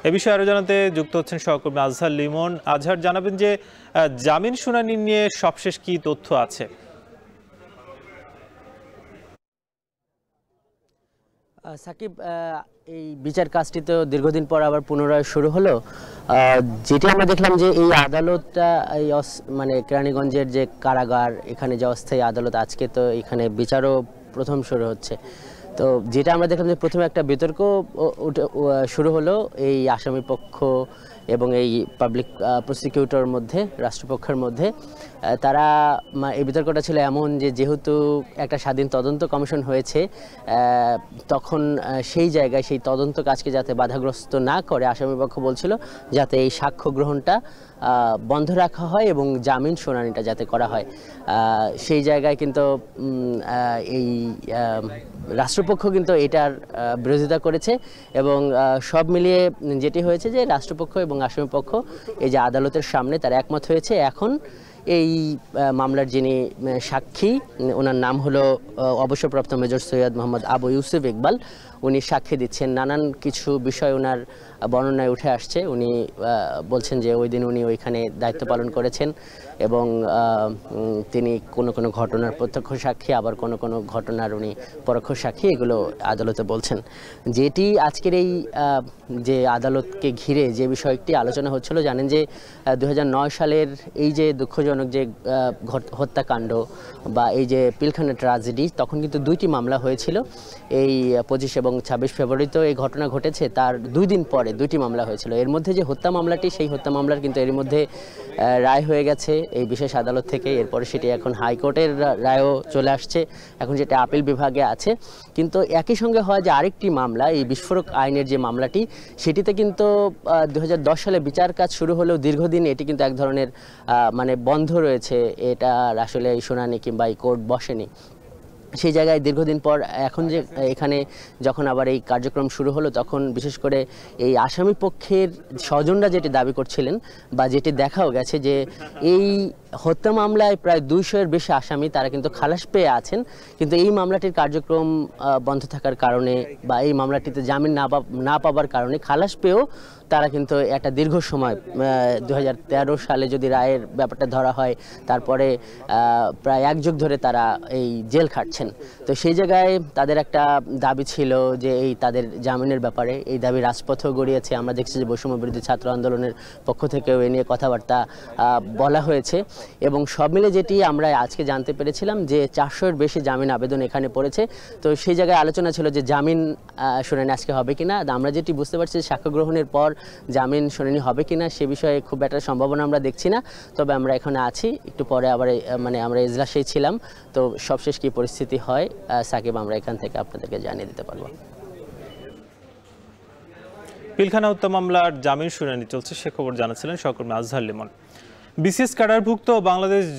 এ বিষয়ে আরো জানাতে যুক্ত হচ্ছেন সহকর্মী আজহার লিমন। আজহার, জানাবেন যে জামিন শুনানি নিয়ে সবশেষ কি তথ্য আছে? সাকিব, এই বিচার কাজটি তো দীর্ঘদিন পর আবার পুনরায় শুরু হলো। যেটি আমরা দেখলাম যে এই আদালতটা মানে কেরানীগঞ্জের যে কারাগার, এখানে যে অস্থায়ী আদালত, আজকে তো এখানে বিচারও প্রথম শুরু হচ্ছে। তো যেটা আমরা দেখলাম যে প্রথমে একটা বিতর্ক শুরু হলো এই আসামি পক্ষ এবং এই পাবলিক প্রসিকিউটর মধ্যে, রাষ্ট্রপক্ষের মধ্যে। তারা এই বিতর্কটা ছিল এমন যে যেহেতু একটা স্বাধীন তদন্ত কমিশন হয়েছে, তখন সেই জায়গায় সেই তদন্ত কাজকে যাতে বাধাগ্রস্ত না করে আসামিপক্ষ বলছিল যাতে এই সাক্ষ্য গ্রহণটা বন্ধ রাখা হয় এবং জামিন শুনানিটা যাতে করা হয়। সেই জায়গায় কিন্তু এই রাষ্ট্রপক্ষ কিন্তু এটার বিরোধিতা করেছে এবং সব মিলিয়ে যেটি হয়েছে যে রাষ্ট্রপক্ষ এবং আসামিপক্ষ এই যে আদালতের সামনে তারা একমত হয়েছে। এখন এই মামলার যিনি সাক্ষী, ওনার নাম হলো অবসরপ্রাপ্ত মেজর সৈয়দ মোহাম্মদ আবু ইউসুফ ইকবাল। উনি সাক্ষী দিচ্ছেন, নানান কিছু বিষয় ওনার বর্ণনায় উঠে আসছে। উনি বলছেন যে ওই দিন উনি ওইখানে দায়িত্ব পালন করেছেন এবং তিনি কোনো কোনো ঘটনার প্রত্যক্ষ সাক্ষী, আবার কোনো কোনো ঘটনার উনি পরোক্ষ সাক্ষী, এগুলো আদালতে বলছেন। যেটি আজকের এই যে আদালতকে ঘিরে যে বিষয়টি আলোচনা হচ্ছিল, জানেন যে 2009 সালের এই যে দুঃখজনক যে হত্যাকাণ্ড বা এই যে পিলখানা ট্র্যাজেডি, তখন কিন্তু দুইটি মামলা হয়েছিল। এই 25 এবং 26 ফেব্রুয়ারিতেও এই ঘটনা ঘটেছে, তার 2 দিন পরে দুইটি মামলা হয়েছিল। এর মধ্যে যে হত্যা মামলাটি, সেই হত্যা মামলার কিন্তু এর মধ্যে রায় হয়ে গেছে এই বিশেষ আদালত থেকে। এরপরে সেটি এখন হাইকোর্টের রায়ও চলে আসছে, এখন যেটা আপিল বিভাগে আছে। কিন্তু একই সঙ্গে হয় যে আরেকটি মামলা, এই বিস্ফোরক আইনের যে মামলাটি, সেটিতে কিন্তু 2010 সালে বিচার কাজ শুরু হলেও দীর্ঘদিন এটি কিন্তু এক ধরনের মানে বন্ধ রয়েছে। এটা আসলে এই শুনানি কিংবা এই কোর্ট বসেনি। সেই জায়গায় দীর্ঘদিন পর এখন যে এখানে যখন আবার এই কার্যক্রম শুরু হলো, তখন বিশেষ করে এই আসামি পক্ষের স্বজনরা যেটি দাবি করছিলেন বা যেটি দেখাও গেছে যে এই হত্যা মামলায় প্রায় 200-এর বেশি আসামি তারা কিন্তু খালাস পেয়ে আছেন, কিন্তু এই মামলাটির কার্যক্রম বন্ধ থাকার কারণে বা এই মামলাটিতে জামিন না পাবার কারণে খালাস পেয়েও তারা কিন্তু একটা দীর্ঘ সময় 2013 সালে যদি রায়ের ব্যাপারটা ধরা হয়, তারপরে প্রায় 1 যুগ ধরে তারা এই জেল খাটছেন। তো সেই জায়গায় তাদের একটা দাবি ছিল যে এই তাদের জামিনের ব্যাপারে, এই দাবি রাজপথেও গড়িয়েছে। আমরা দেখছি যে বৈষম্য বিরোধী ছাত্র আন্দোলনের পক্ষ থেকেও এ নিয়ে কথাবার্তা বলা হয়েছে এবং সব মিলে যেটি আমরা আজকে জানতে পেরেছিলাম যে 400-এর বেশি জামিন আবেদন এখানে পড়েছে। তো সেই জায়গায় আলোচনা ছিল যে জামিন শুনানি আজকে হবে কিনা। আমরা যেটি বুঝতে পারছি সাক্ষ্য গ্রহণের পর জামিন শুনানি হবে কিনা সে বিষয়ে খুব একটা সম্ভাবনা আমরা দেখছি না। তবে আমরা এখানে আছি, একটু পরে আবার মানে আমরা এজলাসেই ছিলাম। তো সবশেষ কি পরিস্থিতি হয় সাকিব, আমরা এখান থেকে আপনাদেরকে জানিয়ে দিতে পারবো। পিলখানা হত্যা মামলার জামিন শুনানি চলছে, সে খবর জানাচ্ছিলেন সহকর্মী আজহার লিমন। বিসিএস ক্যাডারভুক্ত বাংলাদেশ